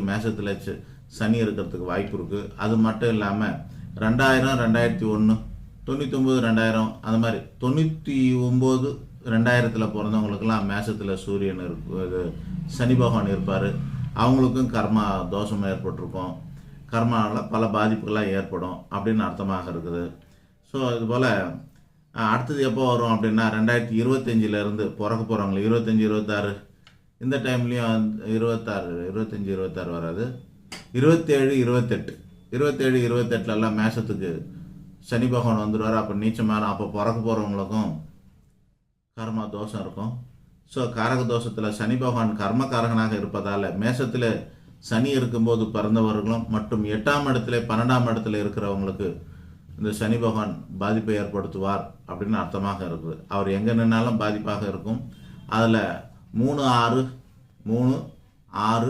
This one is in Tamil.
மேஷத்தில் சனி இருக்கிறதுக்கு வாய்ப்பு இருக்குது. அது மட்டும் இல்லாமல் 2000, 2001, 99, 2000 அந்த மாதிரி 99, 2000 பிறந்தவங்களுக்கெல்லாம் மேஷத்தில் சூரியன் இருக்கு, சனி பகவான் இருப்பார். அவங்களுக்கும் கர்மா தோஷம் ஏற்பட்டிருக்கும், கர்மாவில் பல பாதிப்புகள்லாம் ஏற்படும் அப்படின்னு அர்த்தமாக இருக்குது. ஸோ இதுபோல் அடுத்தது எப்போ வரும் அப்படின்னா 2025 பிறக்க போகிறவங்களுக்கு 25, 26 இந்த டைம்லேயும் 25, 26 வராது, 27, 28, 28 மேஷத்துக்கு சனி பகவான் வந்துடுவார். அப்போ நீச்சமான அப்போ பிறக்க போகிறவங்களுக்கும் கர்மா தோஷம் இருக்கும். ஸோ காரக தோஷத்தில் சனி பகவான் கர்மகாரகனாக இருப்பதால் மேஷத்தில் சனி இருக்கும்போது பிறந்தவர்களும் மற்றும் 8ஆம் இடத்துல 12ஆம் இடத்துல இருக்கிறவங்களுக்கு இந்த சனி பகவான் பாதிப்பை ஏற்படுத்துவார் அப்படின்னு அர்த்தமாக இருக்குது. அவர் எங்கே நின்னாலும் பாதிப்பாக இருக்கும். அதில் 3, 6,